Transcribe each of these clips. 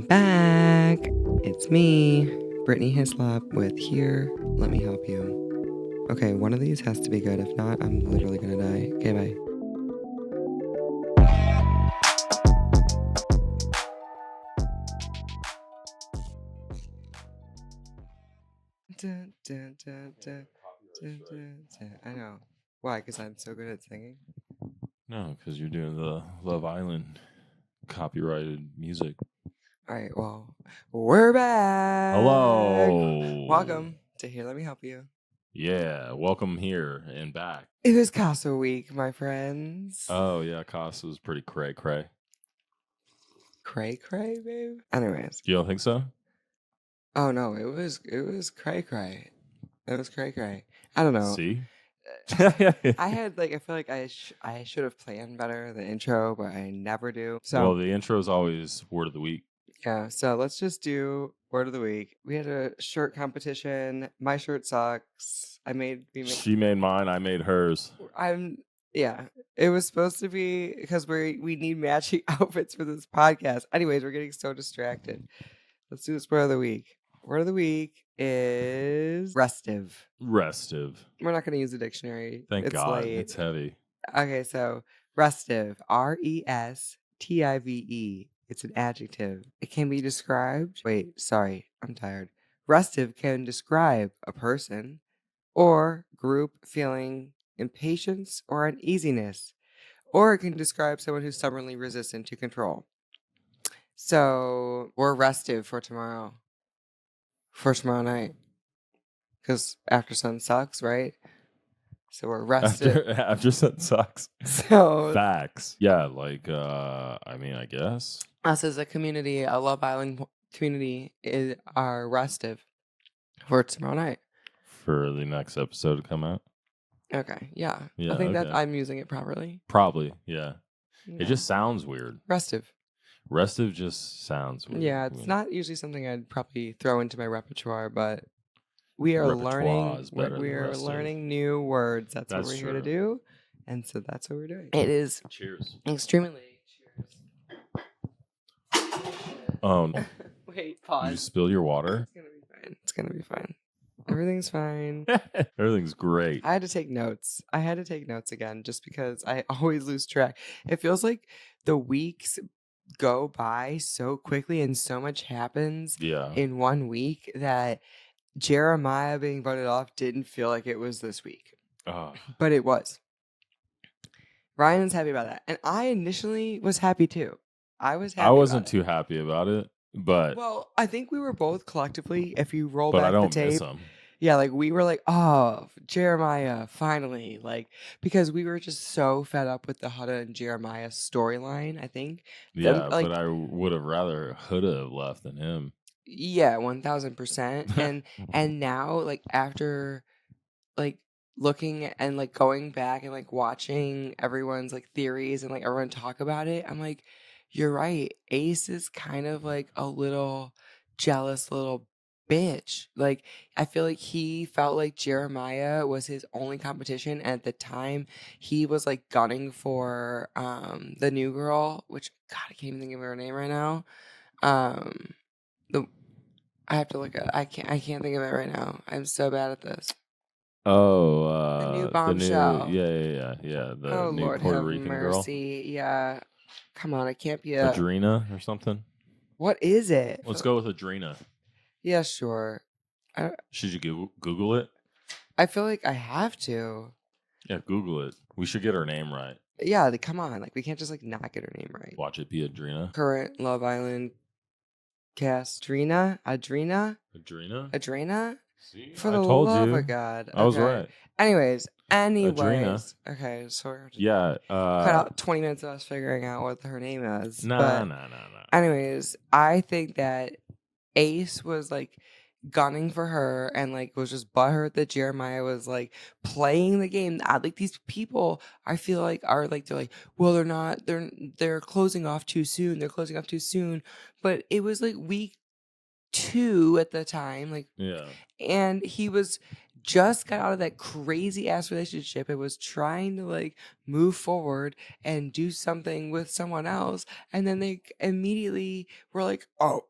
back. It's me, Brittany Hislop with Here, Let Me Help You. Okay, one of these has to be good. If not, I'm literally gonna die. Okay, bye. Dun, dun, dun, dun, dun, dun, dun. I know. Why? Because I'm so good at singing? No, because you're doing the Love Island copyrighted music. All right, well, we're back. Hello. Welcome to Here, Let Me Help You. Yeah, welcome here and back. It is Casa week, my friends. Oh, yeah, Casa was pretty cray-cray. Cray, babe? Anyways. You don't think so? Oh, no, it was cray. It was cray. I don't know. See? I feel like I should have planned better the intro, but I never do. So, well, the intro is always word of the week. yeah, so let's just do word of the week. We had a shirt competition. My shirt sucks. She made mine, I made hers. Yeah, it was supposed to be because we need matching outfits for this podcast. Anyways, we're getting so distracted. Let's do this word of the week. Word of the week is restive. Restive. We're not going to use a dictionary. Thank it's God. late. It's heavy. Okay, so restive. RESTIVE. It's an adjective. It can be described. Wait, sorry. I'm tired. Restive can describe a person or group feeling impatience or uneasiness, or it can describe someone who's stubbornly resistant to control. So we're restive for tomorrow night, because after sun sucks, right? So we're restive. After sun sucks. So facts. Yeah, like I guess us as a community, a Love Island community, are restive for tomorrow night. For the next episode to come out. Okay, yeah. I think that I'm using it properly. Probably, yeah. It just sounds weird. Restive. Restive just sounds weird. Yeah, it's not usually something I'd probably throw into my repertoire, but we are learning. We're learning new words. That's what we're here to do, and so that's what we're doing. It is. Cheers. Extremely. Cheers. Oh no! Wait, pause. You spill your water. It's gonna be fine. Everything's fine. Everything's great. I had to take notes. Again just because I always lose track. It feels like the weeks go by so quickly and so much happens in 1 week that Jeremiah being voted off didn't feel like it was this week. But it was. Ryan's happy about that. And I initially was happy too. I wasn't too happy about it, but well, I think we were both collectively, if you roll back the tape. Miss him. Yeah, like we were like, oh, Jeremiah, finally. Like, because we were just so fed up with the Hudda and Jeremiah storyline, I think. Yeah, but I would have rather Hudda have left than him. Yeah, 1000%. And now, like, after like looking and like going back and like watching everyone's like theories and like everyone talk about it, I'm like, you're right. Ace is kind of like a little jealous little bitch. Like, I feel like he felt like Jeremiah was his only competition, and at the time he was like gunning for the new girl, which God, I can't even think of her name right now. I have to look at. I can't think of it right now. I'm so bad at this. Oh, the new bombshell. Yeah. The new Lord Puerto have Rican mercy. girl. Yeah, come on, it can't be Adrena or something. What is it? Let's go with Adrena. Yeah, sure. Should you Google it? I feel like I have to. Yeah, Google it. We should get her name right. Yeah, come on. Like, we can't just like not get her name right. Watch it be Adrena. Current Love Island cast. Adrena? See? For the love of God. I was right. Anyways. Adrena. Okay, so yeah. Cut out 20 minutes of us figuring out what her name is. No. Anyways, I think that Ace was like gunning for her and like was just butthurt that Jeremiah was like playing the game. Like, these people, I feel like are like, they're like, well, they're closing off too soon. But it was like week 2 at the time, like, yeah, and he was just got out of that crazy ass relationship and was trying to like move forward and do something with someone else, and then they immediately were like, oh,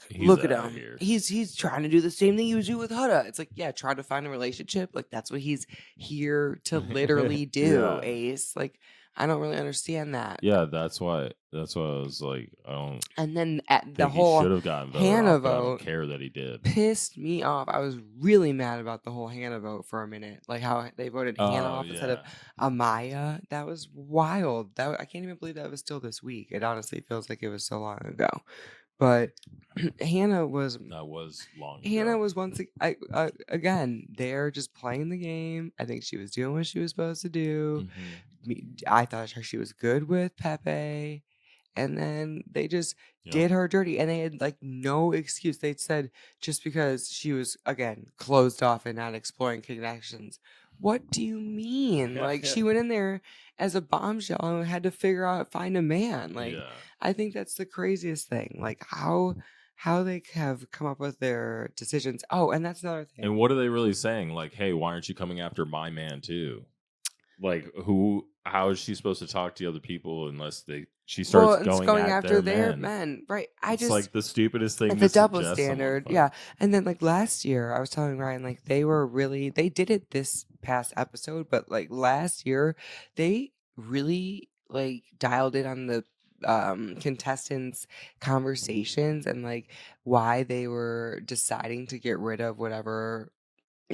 He's look at outta him. here. He's trying to do the same thing he was doing with Huda. It's like, yeah, try to find a relationship. Like that's what he's here to literally do, Yeah. Ace. Like I don't really understand that. Yeah, that's why I was like, I don't And then at the think he whole should have gotten voted Hannah off, but I don't vote care that he did. pissed me off. I was really mad about the whole Hannah vote for a minute. Like how they voted Hannah Oh off instead of yeah. Amaya. That was wild. I can't even believe that was still this week. It honestly feels like it was so long ago. But Hannah was That was long Hannah ago. was once again there just playing the game. I think she was doing what she was supposed to do. I thought she was good with Pepe, and then they just Yep. did her dirty, and they had like no excuse. They said just because she was again closed off and not exploring connections. What do you mean? Like she went in there as a bombshell and had to find a man. Like Yeah. I think that's the craziest thing. Like how they have come up with their decisions. Oh, and that's another thing. And what are they really saying? Like, hey, why aren't you coming after my man too? Like, how is she supposed to talk to other people unless she starts It's going at after their men, right? It's like the stupidest thing it's to a double suggest someone standard, for. yeah. And then like last year, I was telling Ryan like they did it this past episode, but like last year they really like dialed in on the contestants' conversations and like why they were deciding to get rid of whatever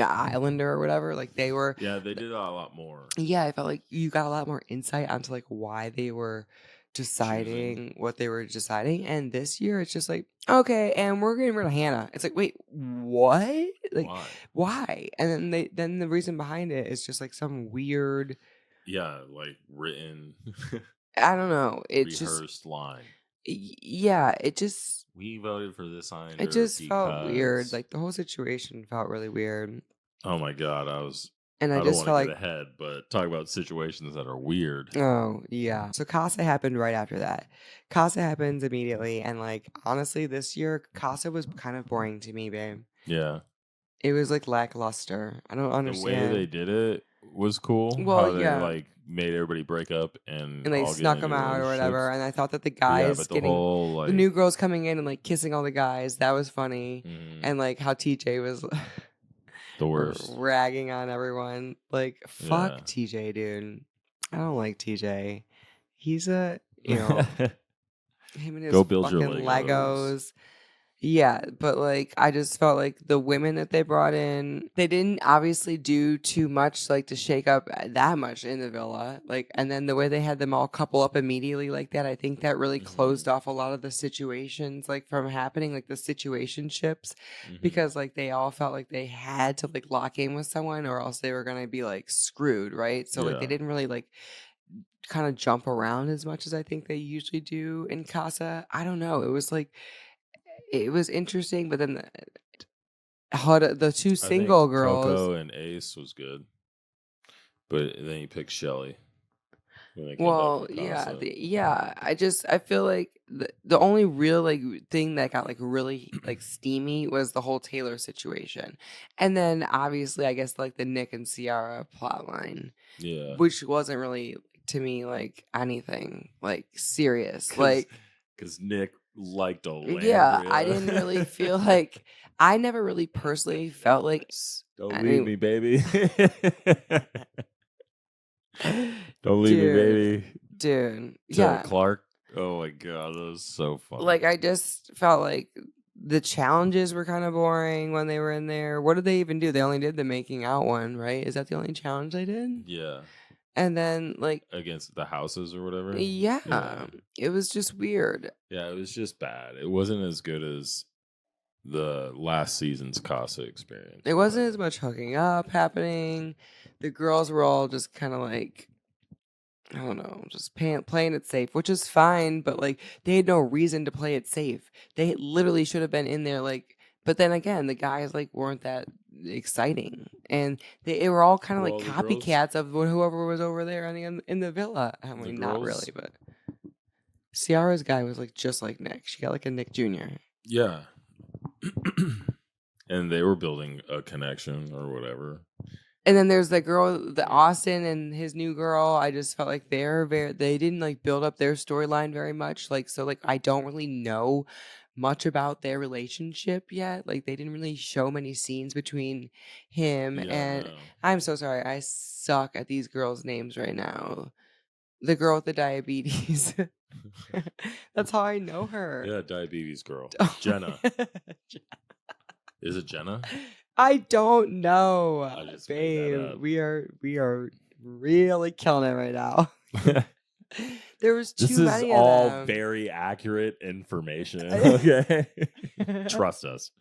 islander or whatever. Like they were, Yeah, they did a lot more. yeah, I felt like you got a lot more insight onto like why they were deciding what they were deciding. And this year it's just like, okay, and we're getting rid of Hannah. It's like, wait, what? Like why? And then the reason behind it is just like some weird, yeah, like written I don't know. It's just rehearsed line. Yeah, We voted for this line. it just felt weird. Like the whole situation felt really weird. Oh my god, And I I don't just want to felt get ahead, but talk about situations that are weird. oh, yeah. So Casa happened right after that. Casa happens immediately. And like, honestly, this year, Casa was kind of boring to me, babe. Yeah. It was like lackluster. I don't understand. The way they did it was cool. Well, How they yeah. like made everybody break up and And they all get snuck into them out or whatever. relationships. And I thought that the But yeah, guys but the getting whole like the new girls coming in and like kissing all the guys, that was funny. And like how TJ was the worst. ragging on everyone. Like, fuck Yeah. TJ, dude. I don't like TJ. He's a, him and his Go build your fucking Legos. Legos. Yeah, but like I just felt like the women that they brought in, they didn't obviously do too much like to shake up that much in the villa. Like, and then the way they had them all couple up immediately like that, I think that really closed off a lot of the situations like from happening, like the situationships, because like they all felt like they had to like lock in with someone or else they were gonna be like screwed, right? So like they didn't really like kind of jump around as much as I think they usually do in Casa. I don't know. It was like it was interesting, but then the two single girls. Coco and Ace was good, but then you picked Shelly. Well, yeah. I feel like the only real like thing that got like really like steamy was the whole Taylor situation, and then obviously I guess like the Nick and Ciara plotline, yeah, which wasn't really to me like anything like serious, like because Nick liked Olandria. Yeah, I didn't really feel like I never really personally felt like don't leave me, baby. Don't leave me, baby. Dude. Yeah. Clark. Oh my god, that was so funny. Like I just felt like the challenges were kind of boring when they were in there. What did they even do? They only did the making out one, right? Is that the only challenge they did? Yeah. And then like against the houses or whatever. Yeah. It was just weird. Yeah, it was just bad. It wasn't as good as the last season's Casa experience. It wasn't as much hooking up happening. The girls were all just kind of like, I don't know, just playing it safe, which is fine, but like they had no reason to play it safe. They literally should have been in there like, but then again, the guys like weren't that exciting, and they were all kind of like copycats of whoever was over there in the villa. I mean, not really, but Ciara's guy was like just like Nick. She got like a Nick Jr. Yeah. And they were building a connection or whatever. And then there's the girl, the Austin and his new girl. I just felt like they didn't like build up their storyline very much. Like, so like I don't really know much about their relationship yet. Like they didn't really show many scenes between him Yeah, and no. I'm so sorry. I suck at these girls' names right now. The girl with the diabetes. That's how I know her. Yeah, diabetes girl. Jenna. Is it Jenna? I don't know, I just made that babe. up. We are really killing it right now. There was This too is many of all them. very accurate information. Okay. Trust us.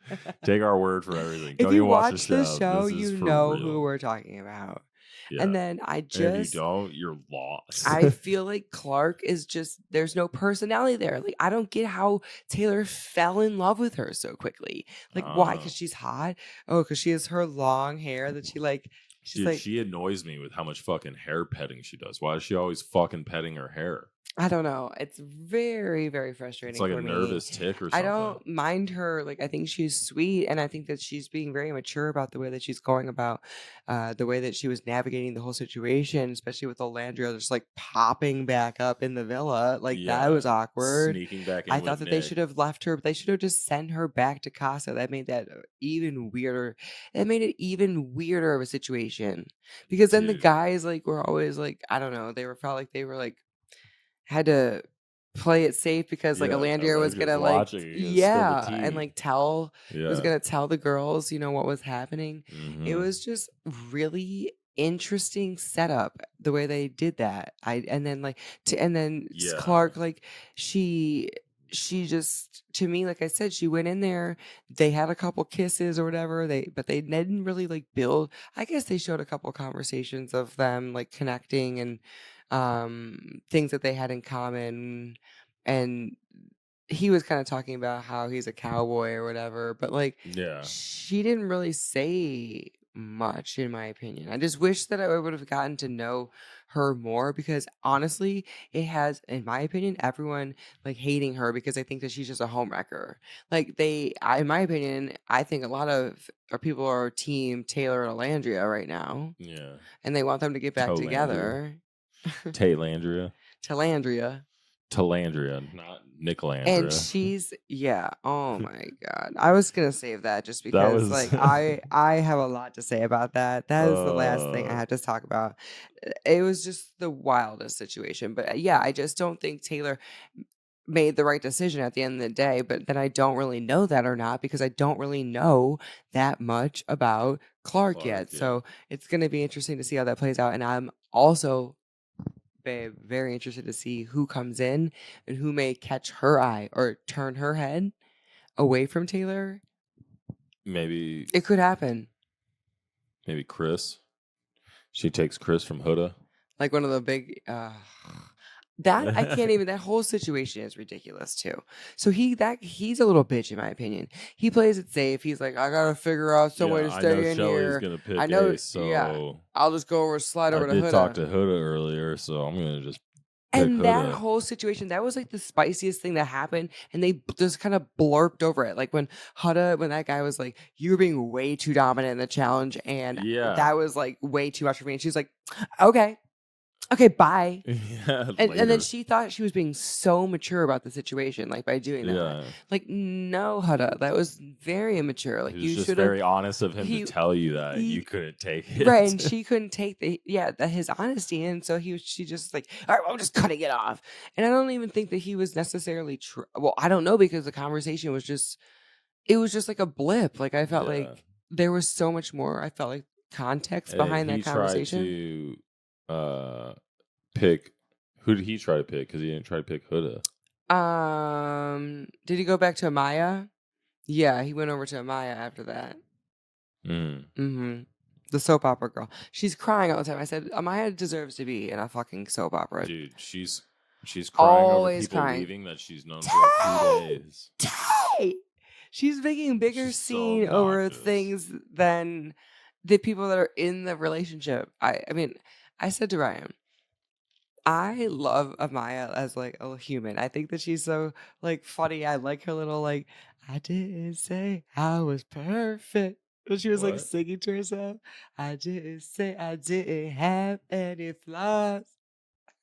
Take our word for everything. If Don't you even watch watch the show, This is you for know who real. we're talking about. Yeah. And then And if you don't, you're lost. I feel like Clark is just, there's no personality there. Like, I don't get how Taylor fell in love with her so quickly. Like, why? Because she's hot? Oh, because she has her long hair that she like, she's Dude, like, she annoys me with how much fucking hair petting she does. Why is she always fucking petting her hair? I don't know. It's very, very frustrating It's like for a me. nervous tick or I something. don't mind her. Like, I think she's sweet, and I think that she's being very mature about the way that she's going about the way that she was navigating the whole situation, especially with Olandria just like popping back up in the villa. Like, that was awkward. Sneaking back in I with thought that they should have left her, but they should have just sent her back to Casa. That made that even weirder. That made it even weirder of a situation because then the Dude. guys like were always like, I don't know, felt like they were like had to play it safe because like Olandria was gonna like and like was gonna tell the girls, you know, what was happening. It was just really interesting setup the way they did that. And then Clark, like she just, to me, like I said, she went in there, they had a couple kisses or whatever, but they didn't really like build. I guess they showed a couple conversations of them like connecting and things that they had in common. And he was kind of talking about how he's a cowboy or whatever, but like she didn't really say much, in my opinion. I just wish that I would have gotten to know her more because honestly, it has, in my opinion, everyone like hating her because I think that she's just a homewrecker. Like in my opinion, I think a lot of our people are team Taylor and Olandria right now. Yeah. And they want them to get back together. Talandria. Talandria, not NICOLANDRIA. and she's oh my god, I was gonna save that just because like I have a lot to say about that. That is the last thing I have to talk about. It was just the wildest situation, but yeah, I just don't think Taylor made the right decision at the end of the day, but then I don't really know that or not because I don't really know that much about Clark yet. So it's going to be interesting to see how that plays out. And I'm also, babe, very interested to see who comes in and who may catch her eye or turn her head away from Taylor. Maybe it could happen. Maybe Chris. She takes Chris from Huda. Like one of the big that I can't even, that whole situation is ridiculous too. So he's a little bitch in my opinion. He plays it safe. He's like, I gotta figure out some way to stay in here. Gonna pick I know, Ace, so I'll just go over, slide over to Huda. I did talk to Huda earlier, so I'm gonna just pick and Huda. That whole situation, that was like the spiciest thing that happened, and they just kind of blurped over it. Like when that guy was like, "You were being way too dominant in the challenge," and that was like way too much for me. And she's like, Okay, bye. And then she thought she was being so mature about the situation, like by doing that. Like, no, Huda, that was very immature. Like, you should very honest of him to tell you that you couldn't take it, right? And she couldn't take his honesty, and so she just like, all right, well, I'm just cutting it off. And I don't even think that he was necessarily true. Well, I don't know because the conversation was just like a blip. Like I felt like there was so much more. I felt like context behind that conversation. He tried to pick. Who did he try to pick? Because he didn't try to pick Huda. Did he go back to Amaya? Yeah, he went over to Amaya after that. The soap opera girl. She's crying all the time. I said Amaya deserves to be in a fucking soap opera. Dude, she's crying always over people crying. Leaving that she's known for like 2 days. She's making bigger scene over things than the people that are in the relationship. I mean, I said to Ryan, I love Amaya as like a human. I think that she's so like funny. I like her little like, I didn't say I was perfect. And she was like What? singing to herself. I didn't say I didn't have any flaws,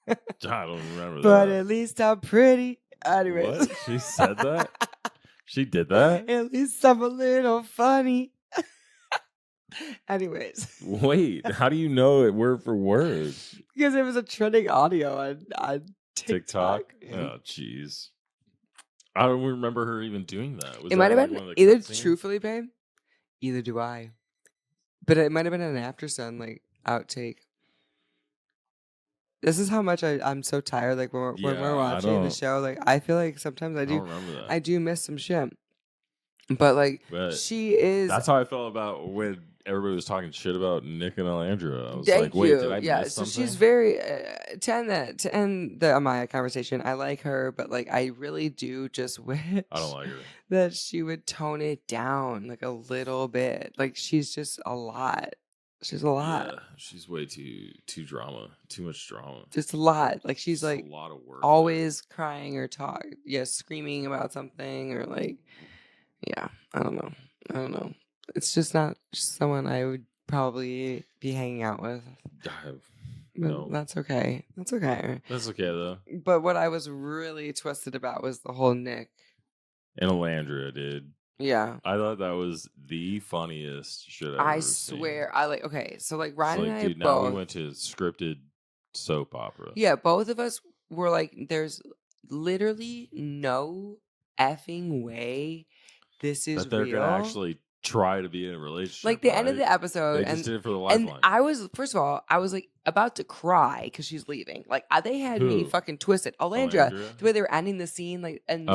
I don't remember but that. at least I'm pretty. Anyways. What? She said that? She did that? At least I'm a little funny. Anyways. Wait, how do you know it word for word? Because it was a trending audio on TikTok. TikTok? Oh, jeez. I don't remember her even doing that. Was It might that have like been one of the either cutscenes? truthfully, babe. Either do I. But it might have been an After Sun like outtake. This is how much I'm so tired. Like when we're Yeah, I watching the don't. show, like I feel like sometimes I don't remember that. I do miss some shit. But like But she is. that's how I felt about when everybody was talking shit about Nick and Alandra. I was like, Thank wait, did you. I Yeah, miss so something? she's very to end the Amaya conversation. I like her, but like I really do just wish I don't like her. that she would tone it down like a little bit. Like she's just a lot. She's a lot. Yeah, she's way too drama, too much drama. Just a lot. Like she's Just like a lot of work. always crying or screaming about something or like, yeah, I don't know. It's just not someone I would probably be hanging out with. But No, that's okay. That's okay. that's okay though. But what I was really twisted about was the whole Nick. And Alandria did. Yeah. I thought that was the funniest shit I've I ever swear. seen. Okay, so like It's Ryan like, and I dude, now both. we went to scripted soap opera. Yeah, both of us were like, there's literally no effing way this is that they're real. gonna actually try to be in a relationship. Like the end of the episode, they and just did it for the and lifeline. I was first of all, I was like about to cry because she's leaving. Like they had me Who? fucking twisted. Olandria, Olandria? the way they were ending the scene, like and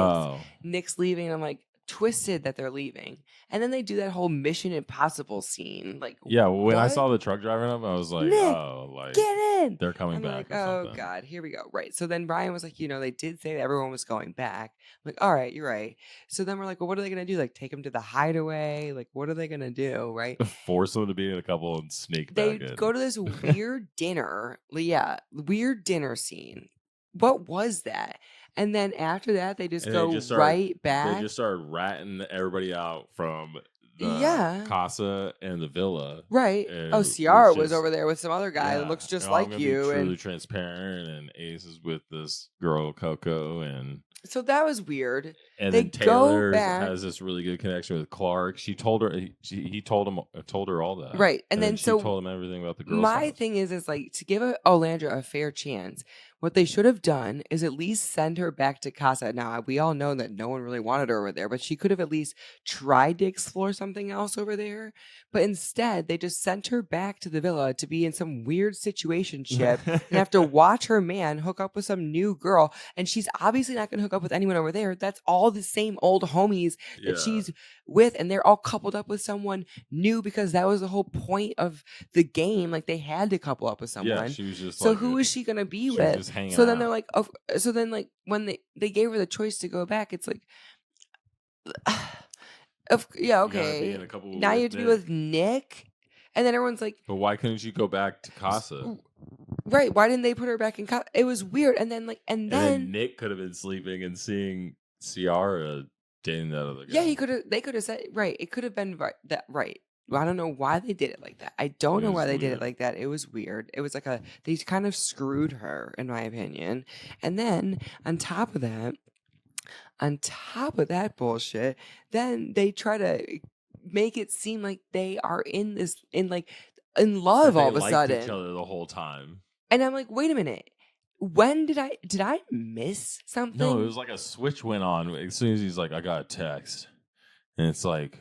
Nick's leaving, and I'm like twisted that they're leaving, and then they do that whole Mission Impossible scene. Like yeah, when I what? saw the truck driving up, I was like, Nick, oh, like get in. they're coming I'm back. like, or oh something. God, here we go. Right. So then Brian was like, they did say that everyone was going back. I'm like, all right, you're right. So then we're like, well, what are they gonna do? Like take him to the hideaway? Like, what are they gonna do? Right? Force them to be in a couple and sneak They back in. go to this weird dinner. Yeah, weird dinner scene. What was that? And then after that, they just go right back. They just started ratting everybody out from the Casa and the villa. Right. And Ciara was over there with some other guy that looks just like I'm you. Be truly transparent, and Ace is with this girl Coco, and so that was weird. And then Taylor has this really good connection with Clark. She told her, he told her all that, right? And then she told him everything about the girl. My thing is like to give Olandria a fair chance. What they should have done is at least send her back to Casa. Now, we all know that no one really wanted her over there, but she could have at least tried to explore something else over there. But instead, they just sent her back to the villa to be in some weird situationship and have to watch her man hook up with some new girl. And she's obviously not going to hook up with anyone over there. That's all the same old homies that she's with. And they're all coupled up with someone new because that was the whole point of the game. Like they had to couple up with someone. Yeah, she was just so who is she going to be with? So then they're like, so then like when they gave her the choice to go back, it's like, okay. Now you have to be with Nick, and then everyone's like, but why couldn't you go back to Casa? Right? Why didn't they put her back in Casa? It was weird. And then and then Nick could have been sleeping and seeing Ciara dating that other guy. Yeah, they could have said right. It could have been right. I don't know why they did it like that. I don't know why they did it like that. It was weird. It was like they kind of screwed her, in my opinion. And then on top of that bullshit, then they try to make it seem like they are in love all of a sudden. Each other the whole time. And I'm like, wait a minute. When did I miss something? No, it was like a switch went on as soon as he's like, I got a text, and it's like.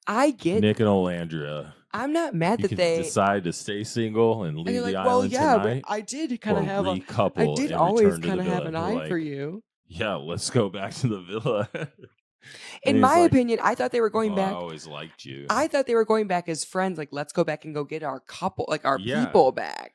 I get Nick and Olandria. I'm not mad that they decide to stay single and leave the island tonight. But I did kind of have I did always kind of have an eye for you. Yeah, let's go back to the villa. In my opinion, I thought they were going back. I always liked you. I thought they were going back as friends. Like, let's go back and go get our couple, like our people back.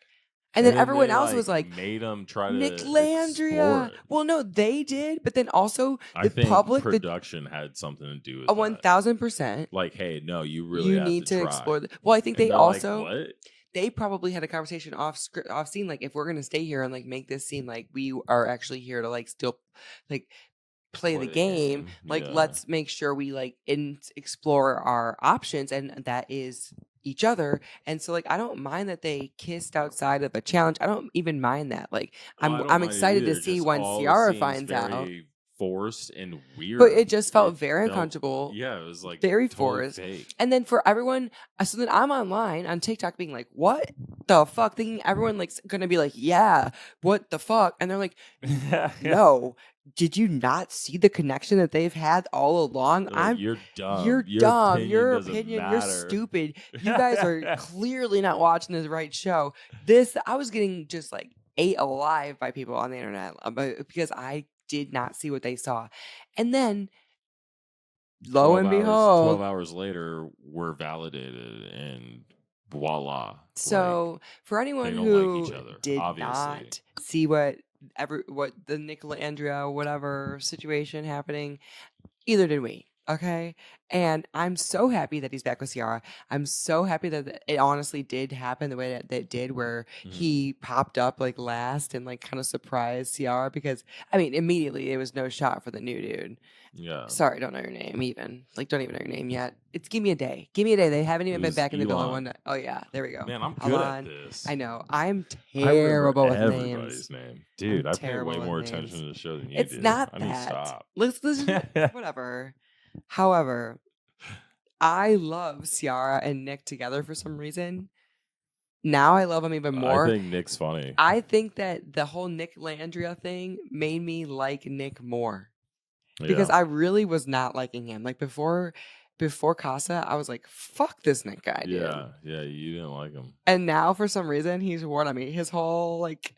And then everyone else was like, made them try to NICOLANDRIA. Well, no, they did, but then also I think public production had something to do with it. 1,000%. Like, hey, no, you really need to try. explore. Well, I think they also like, what? They probably had a conversation off scene, like if we're gonna stay here and like make this seem like we are actually here to like still like play the game. Like, Yeah. let's make sure we like explore our options, and that is each other. And so, like, I don't mind that they kissed outside of a challenge. I don't even mind that. Like, Well, I don't I'm mind it excited to either. see Just when all it Ciara seems finds out. very forced and But weird. it just felt It very felt, uncomfortable. yeah, it was like Very totally forced. fake. And then for everyone, so then I'm online on TikTok being like, what the fuck? Thinking everyone like's gonna be like, yeah, what the fuck? And they're like, no, did you not see the connection that they've had all along? Like, you're dumb. You're Your dumb. opinion Your doesn't opinion, you're matter. stupid. You guys are clearly not watching the right show. I was getting just like ate alive by people on the internet because I did not see what they saw. And then lo and 12 behold, hours later, we're validated, and voila. so for anyone they don't like who each other, did obviously. not see what the NICOLANDRIA whatever situation happening, either did we. Okay. And I'm so happy that he's back with Ciara. I'm so happy that it honestly did happen the way that it did, where he popped up like last and like kind of surprised Ciara, because I mean, immediately it was no shot for the new dude. Yeah. Sorry, don't know your name even. Like, don't even know your name yet. It's give me a day. Give me a day. They haven't even been back in the villa Elon. one day. Oh yeah, there we go. Man, I'm good at this. I know. I'm I remember terrible with everybody's names. name. Dude, I pay terrible way with more names. attention to the show than you It's do. not I need to that. stop. Listen, whatever. However, I love Ciara and Nick together for some reason. Now I love him even more. I think Nick's funny. I think that the whole NICOLANDRIA thing made me like Nick more. Because I really was not liking him. Like before Casa, I was like, fuck this Nick guy, dude. Yeah, you didn't like him. And now for some reason he's worn on me. His whole like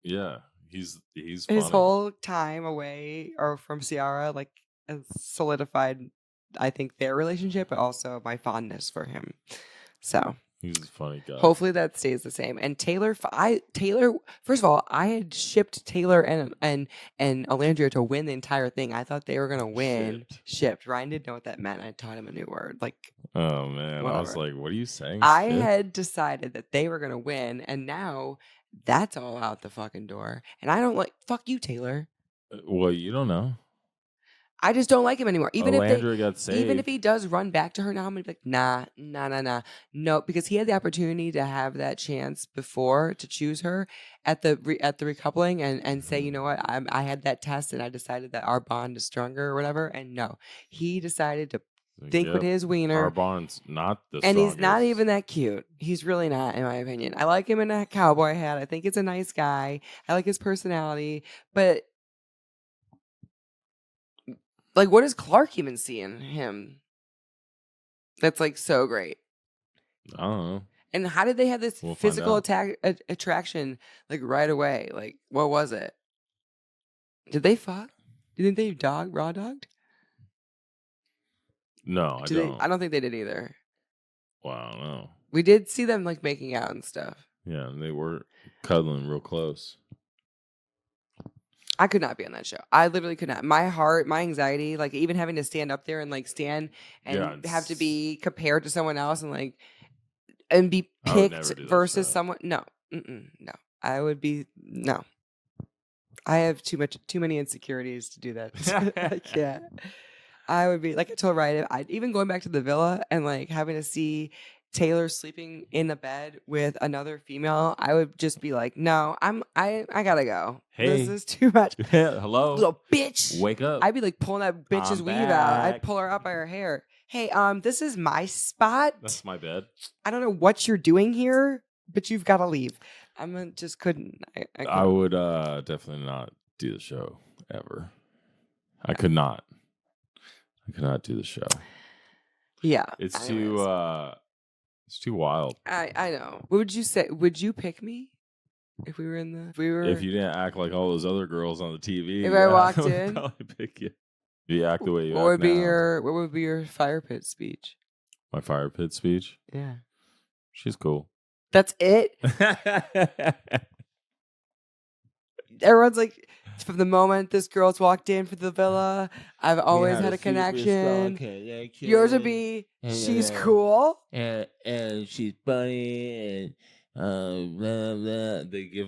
he's his funny. whole time away or from Ciara like has solidified, I think, their relationship, but also my fondness for him. So he's a funny guy. Hopefully that stays the same. And Taylor, first of all, I had shipped Taylor and Olandria to win the entire thing. I thought they were gonna win. Shipped. Ryan didn't know what that meant. I taught him a new word. Like, oh man, whatever. I was like, what are you saying? I had decided that they were gonna win, and now that's all out the fucking door. And I don't like. Fuck you, Taylor. Well, you don't know. I just don't like him anymore. Even got saved. Even if he does run back to her now, I'm gonna be like, nah. No, because he had the opportunity to have that chance before to choose her at the recoupling and say, you know what, I had that test and I decided that our bond is stronger or whatever. And no, he decided to think with his wiener. Our bond's not the and strongest. He's not even that cute. He's really not, in my opinion. I like him in a cowboy hat. I think it's a nice guy. I like his personality, but. Like, what does Clark even see in him? That's like so great. I don't know. And how did they have this physical attraction like right away? Like, what was it? Did they fuck? Do you think they raw dogged? No, I don't. I don't think they did either. Well, I don't know. We did see them like making out and stuff. Yeah, and they were cuddling real close. I could not be on that show. I literally could not. My heart, my anxiety, like even having to stand up there and like stand and have to be compared to someone else and like and be picked versus someone. No, no. I would be no. I have too many insecurities to do that. I can't. I would be like I told Ryan. Even going back to the villa and like having to see Taylor sleeping in a bed with another female, I would just be like, no, I gotta go. Hey, this is too much. Hello, little bitch, wake up. I'd be like pulling that bitch's weave out. I'd pull her out by her hair. Hey, this is my spot. That's my bed. I don't know what you're doing here, but you've got to leave. Just couldn't. I would definitely not do the show ever. I could not. I could not do the show. Yeah, it's too wild. I know. What would you say? Would you pick me if we were in the? If you didn't act like all those other girls on the TV. If I walked in, I would probably pick you. If you act the way you act now. What would be your fire pit speech? My fire pit speech? Yeah, she's cool. That's it. Everyone's like, from the moment this girl's walked in for the villa, I've always had a connection. Yours would be, she's cool. And she's funny and blah, blah. They give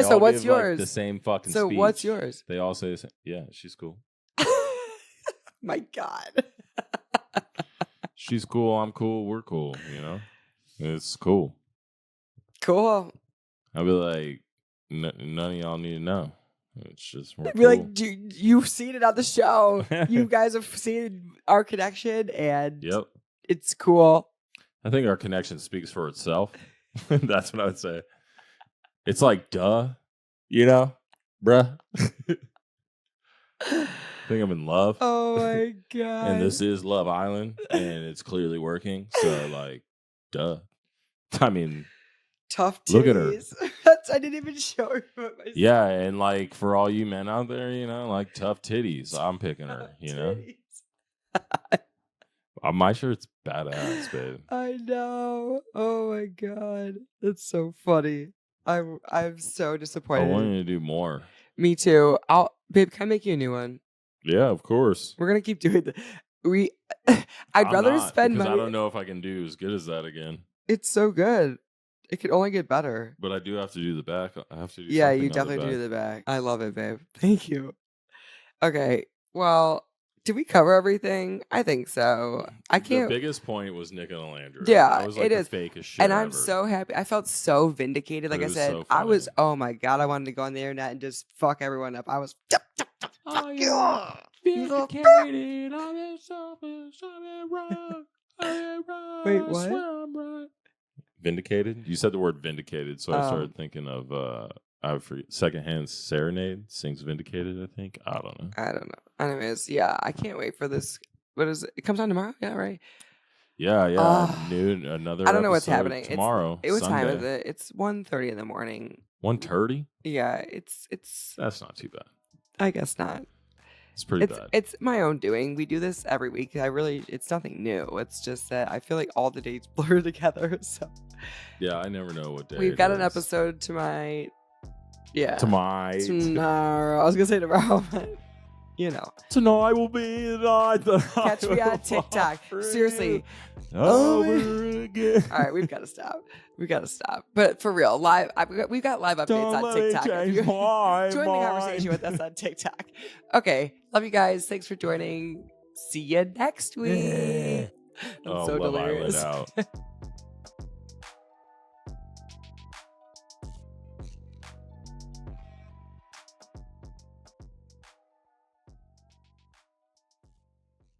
so what's yours? Like the same fucking so speech. What's yours? They all say the same. Yeah, she's cool. My God. She's cool. I'm cool. We're cool. You know, it's cool. Cool. I'll be like, none of y'all need to know. It's just we're Be cool. like, you've seen it on the show. You guys have seen our connection, and Yep. it's cool. I think our connection speaks for itself. That's what I would say. It's like, duh, you know, bruh. I think I'm in love. Oh my God. And this is Love Island, and it's clearly working. So, like, duh. I mean, tough titties. Look at her. I didn't even show her what my yeah, and like for all you men out there, you know, like tough titties. I'm picking her, you know. My shirt's badass, babe. I know. Oh my God. That's so funny. I'm so I disappointed. want you to do more. Me too. Babe, can I make you a new one? Yeah, of course. We're gonna keep doing I'd I'm rather not, spend because money. I don't know if I can do as good as that again. It's so good. It could only get better. But I do have to do the back. I have to do Yeah, something you on definitely the do the back. I love it, babe. Thank you. Okay. Well, did we cover everything? I think so. I can't. The biggest point was NICOLANDRIA. Yeah, that was like it the is. fakest shit And I'm ever. so happy. I felt so vindicated. Like It I was said, so I was, funny. oh my God, I wanted to go on the internet and just fuck everyone up. I was, Oh, yeah. vindicated. I've been selfish. I've been wrong. I've been wrong. Wait, I what? swear I'm right. Vindicated? You said the word vindicated, so I started thinking of I forget, Secondhand Serenade sings Vindicated, I think. I don't know. Anyways, yeah, I can't wait for this. What is it? It comes on tomorrow? Yeah, right. Yeah. Noon, another I don't know what's episode happening. tomorrow. What time is Sunday. it? It's 1:30 in the morning. 1:30? Yeah, it's. That's not too bad. I guess not. It's pretty bad. It's my own doing. We do this every week. It's nothing new. It's just that I feel like all the dates blur together. So Yeah, I never know what day. we've it got an is. episode tomorrow. Tomorrow. I was gonna say tomorrow, but you know. Tonight will be the night that Catch I me will on TikTok. fall for Seriously. you over again. All right, we've got to stop. But for real, we've got live updates Don't on let me TikTok. change If you my join the conversation with us on TikTok. Okay, love you guys. Thanks for joining. See you next week. I'm so Love Island delirious. out.